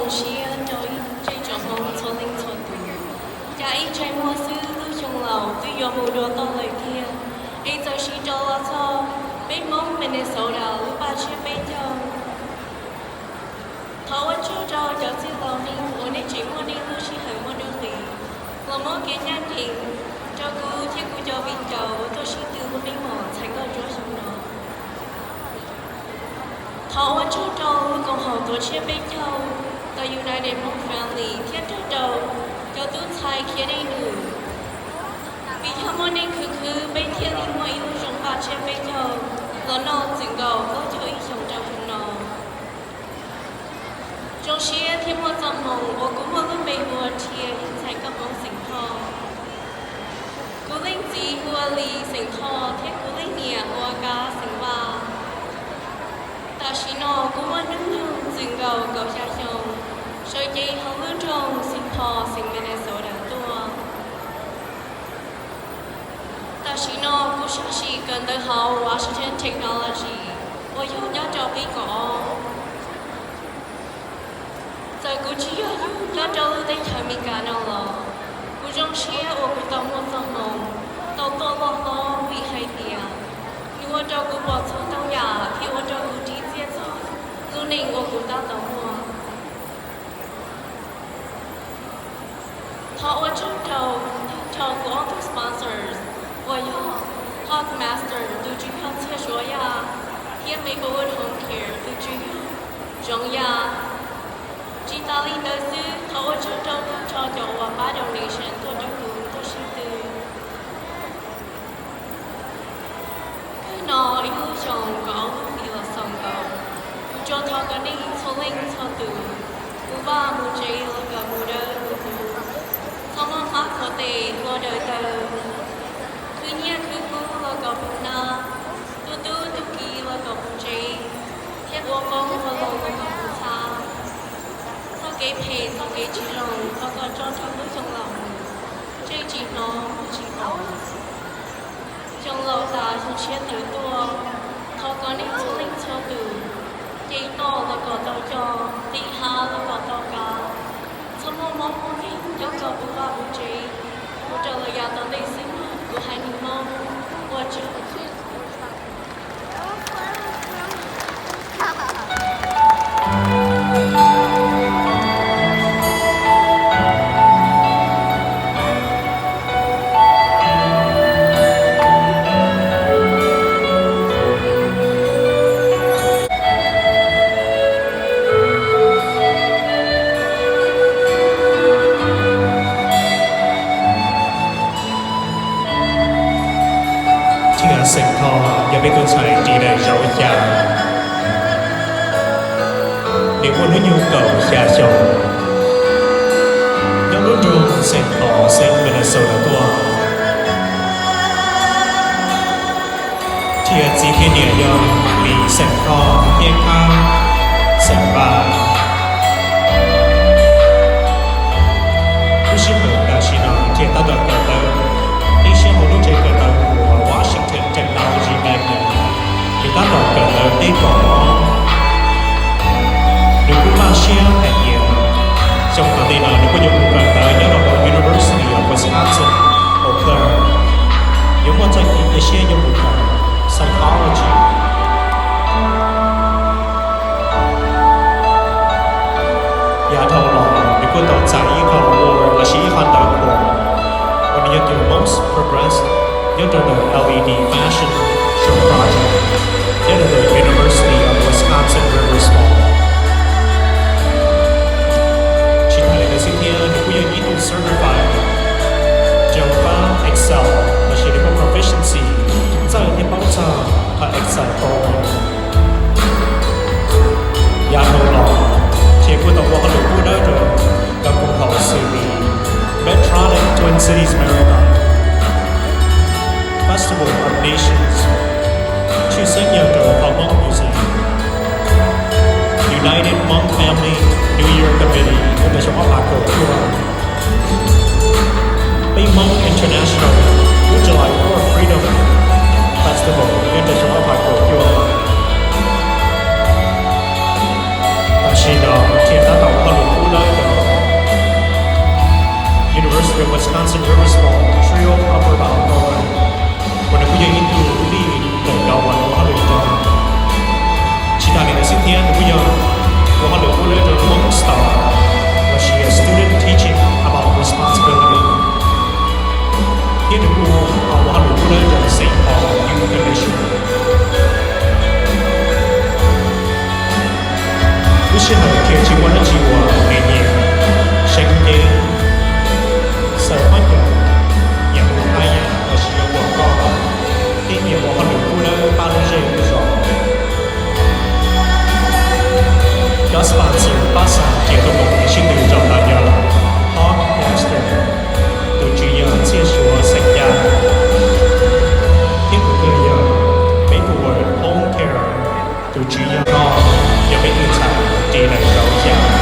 中西对这种梦错灵错对，加一trái mua sư lưu trong lầu tuy do mù đồ to lời kia, ấy giờ chỉ cho lo cho, bên mông bên này sầu đầu lúc ba chia bên nhau. Thấu cho cho chỉ lâu ninh, ôn này chỉ mua ninh lưu chỉ hơi mua đường lì, là mua kia nhát đình, cho cô thiết cô cho bên đầu tôi chỉ từ một bên mỏ thành cái chỗ trong đó. Thấu cho lúc còn học tôi chia bên nhau, tôi United Monk Family thiết đầu cho tôi thay kia đây nữa. Vì tham môn nên cứ bên thiên linh mọi yêu trong ba chia bên nhau, là nó dừng cầu có cho ý trong trong nó. Trong xia thiên môn trong mộng, tôi cũng muốn lên bề hồ thiên thành các mong sinh thọ. Cú linh gì hùa lì sinh thọ, thiết cú linh nhẹ hùa cá sinh ba. Ta chỉ nó cũng muốn nâng nhung dừng cầu cầu cha chồng, rồi chị không lưu trong sinh thọ sinh Minnesota tua. Ta chỉ nó cũng chỉ cần tới học Washington Technology, tôi yêu nhớ cho cái cỏ. Giờ cũng chỉ yêu nhớ cho lưu tinh thời mình cả nào lo. Cũng trong xe ở cũng tao muốn tao nồng, tao lo vì hay tiền. Nhưng mà cho cũng bỏ xuống tao nhà khi mà cho cũng đi giết rồi, lúc này cũng tao mua. Họ ở trong đầu của all the sponsors, và Hawk Master từ chuyên học thiết số ya, hiện Maplewood Home Care từ chuyên trong ya. Chỉ ta linh đời sư, họ ở trong đầu cho và ba donation tôi cho cùng tôi xin từ. Cái nó yêu chồng có lúc đi là xong cầu, cho thọ cái này số linh số từ, của ba một chế là cả một đời. Không có mắt có thể qua đời tờ. Cứ nhé cứ cú là có bụng na, tu kỳ là có bụng chế. Thiết vô phong và lòng là có bụng xa. Sau cái phê, sau cái chỉ lòng, và có cho trong lúc trong lòng. Chế chỉ nó, chỉ nó. Trong lâu ta trong chia tử tua, thọ có nên số linh cho tử. Chế nó là có tao cho, tí ha là có tao cả. Mong mong đi cho cậu bố và bố trí bố trở lại nhà tao đây sinh của hai mình mong qua trường Sinh thọ do biết con sai chỉ đầy dấu cha nếu muốn nói nhu cầu cha chồng nhóm đối trường sinh thọ sinh Minnesota tua thì chỉ khi nhẹ nhàng vì sinh thọ yên khang sinh ba cứ xin mời đại sĩ nói thì ta được cờ tơ đi xem một lúc chơi cờ tơ của Washington Technology Magnet thì ta đọc cờ tơ đi có được cũng mang xe hẹn nhiều trong thời gian này nó có dùng cờ tơ nhớ đọc ở University of Wisconsin Eau Claire những môn tranh thì xe dùng cờ Psychology nhà thầu lò được có tàu chạy có war là sĩ hoàn toàn của when you do most progressed you're the LED fashion show project you're the University of Wisconsin Rivers Mall chỉ thấy là sinh viên được quy định đủ certified Java Excel là chỉ được proficiency在天包上和 Excel program 然後落全部都我和老夫都做咁共同事業 Medtronic Twin Cities Marathon Festival of Nations 去新約做學蒙 Museum United Monk Family New Year Committee 我哋想我拍過Bay Monk International July 4th Freedom Festival 我哋想我拍過但是呢，天南島和魯 Wisconsin River Small Trio Upper Balboa. When we are into the Gawano Halidan. 其他年的今天，我有我和刘布勒的 Lone Star, where she is student teaching about responsibility. Here the Wu,我和刘布勒的 Saint Paul Youth Commission. 不是很贴近我的计划，每年圣经社会的也不太阳，而是有广告，今年我和刘布勒办了这个种。Gas Pansi Pasar Jika Mengisi Tujuan Tanya Hot Monster Tujuan Siswa Sekya Tiếp tục lời Maple Home Care Tujuan Ngon Yang Mấy Ưu Sản Chỉ Này Rau Chàng